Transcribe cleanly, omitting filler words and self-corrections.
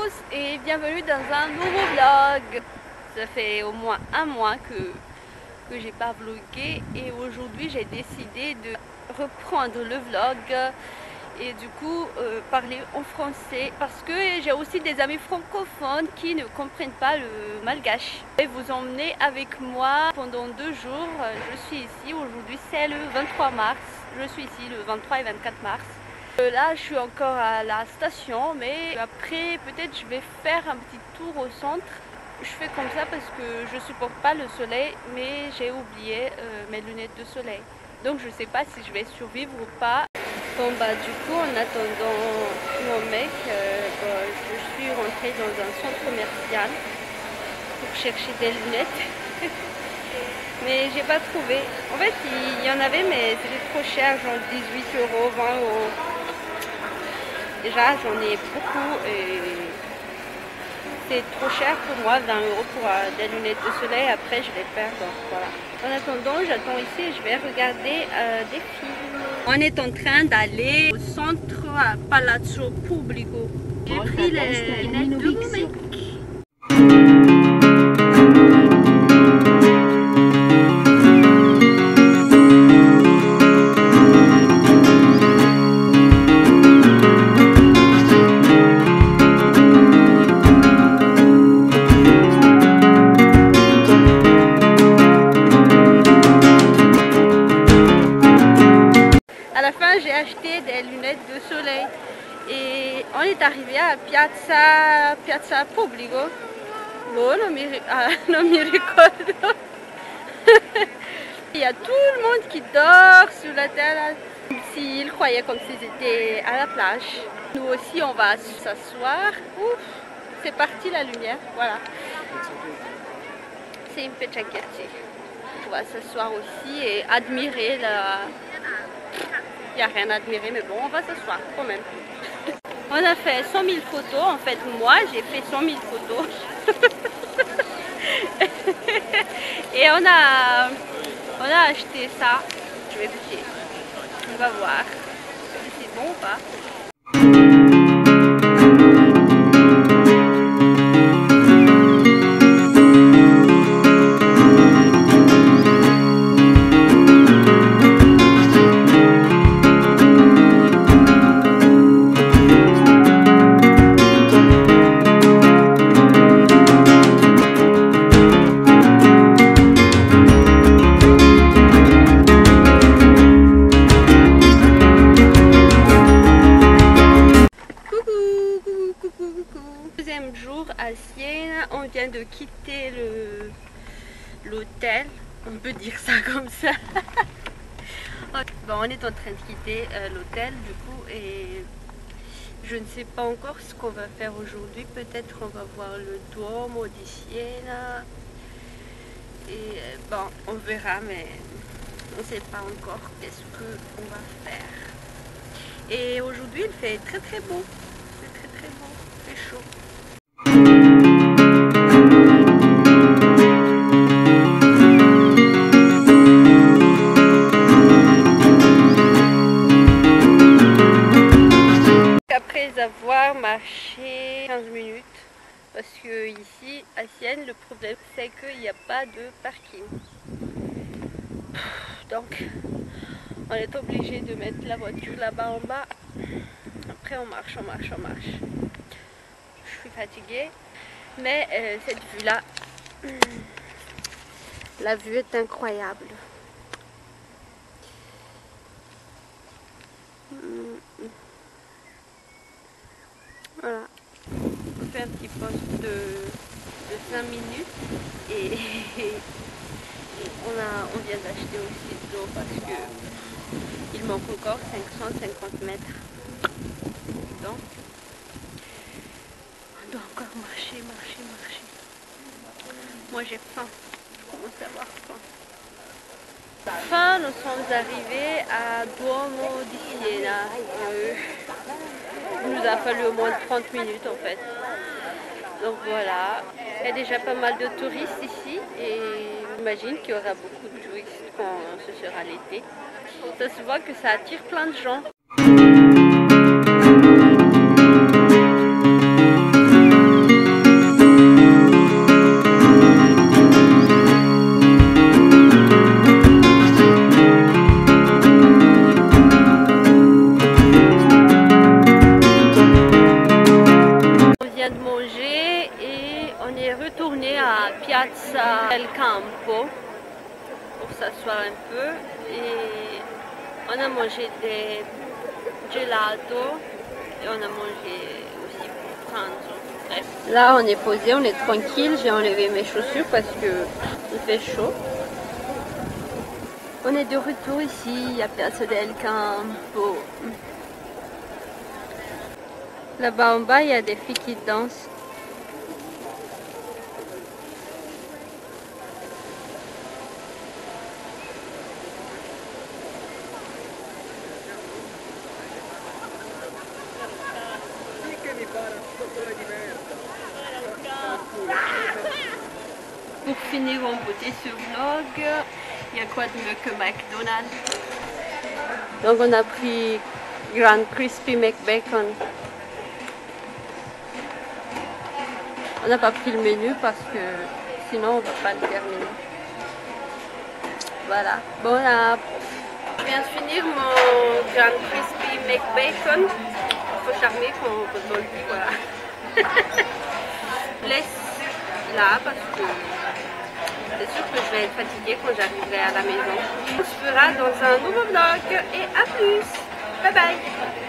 tous et bienvenue dans un nouveau vlog. Ça fait au moins un mois que j'ai pas vlogué et aujourd'hui j'ai décidé de reprendre le vlog et du coup parler en français parce que j'ai aussi des amis francophones qui ne comprennent pas le malgache. Je vais vous emmener avec moi pendant 2 jours. Je suis ici, aujourd'hui c'est le 23 mars, je suis ici le 23 et 24 mars. Là je suis encore à la station, mais après peut-être je vais faire un petit tour au centre. Je fais comme ça parce que je supporte pas le soleil, mais j'ai oublié mes lunettes de soleil. Donc je sais pas si je vais survivre ou pas. Bon bah du coup en attendant mon mec, je suis rentrée dans un centre commercial pour chercher des lunettes. Mais j'ai pas trouvé. En fait il y en avait mais c'était trop cher, genre 18 €, 20 €. Déjà j'en ai beaucoup et c'est trop cher pour moi, 20 € pour des lunettes de soleil, après je les perds, donc voilà. En attendant, j'attends ici et je vais regarder des films. On est en train d'aller au centre Palazzo Pubblico. J'ai pris les lunettes de mon mec. J'ai acheté des lunettes de soleil et on est arrivé à Piazza Pubblico. Bon, non mi ricordo. Il y a tout le monde qui dort sur la terre comme s'ils croyaient comme s'ils étaient à la plage. Nous aussi on va s'asseoir. Ouf, c'est parti la lumière, voilà. C'est une petite jaquette. On va s'asseoir aussi et admirer la... Il n'y a rien à admirer, mais bon, on va s'asseoir quand même. On a fait 100 000 photos. En fait, moi, j'ai fait 100 000 photos. Et on a acheté ça. Je vais goûter. On va voir si c'est bon ou pas. Deuxième jour à Sienne, on vient de quitter l'hôtel, on peut dire ça comme ça. Bon, on est en train de quitter l'hôtel du coup et je ne sais pas encore ce qu'on va faire aujourd'hui. Peut-être on va voir le Duomo di Siena et bon, on verra, mais on ne sait pas encore qu'est-ce qu'on va faire. Et aujourd'hui il fait très très beau, c'est très très beau, il fait chaud. Après avoir marché 15 minutes, parce que ici à Sienne le problème c'est qu'il n'y a pas de parking. Donc on est obligé de mettre la voiture là-bas en bas. Après on marche. Je suis fatiguée, mais cette vue là, la vue est incroyable. Voilà, on fait un petit poste de 5 minutes et on vient d'acheter aussi de l'eau parce que il manque encore 550 mètres. Donc on doit encore marcher. Moi j'ai faim, je commence à avoir faim. Enfin, nous sommes arrivés à Duomo di Siena. Il nous a fallu au moins 30 minutes en fait. Donc voilà, il y a déjà pas mal de touristes ici et j'imagine qu'il y aura beaucoup de touristes quand ce sera l'été. Ça se voit que ça attire plein de gens. un pot pour s'asseoir un peu. Et on a mangé des gelatos et on a mangé aussi pranzo. Là on est posé, on est tranquille, j'ai enlevé mes chaussures parce que il fait chaud. On est de retour ici à Piazza del Campo. Là-bas en bas, il y a des filles qui dansent. Pour finir en beauté ce vlog, il y a quoi de mieux que McDonald's? Donc on a pris Grand Crispy McBacon. On n'a pas pris le menu parce que sinon on ne va pas le terminer. Voilà, bon app. Je viens de finir mon Grand Crispy McBacon. Il faut charmer qu'on redonne, voilà. Laisse là parce que c'est sûr que je vais être fatiguée quand j'arriverai à la maison. On se fera dans un nouveau vlog et à plus. Bye bye.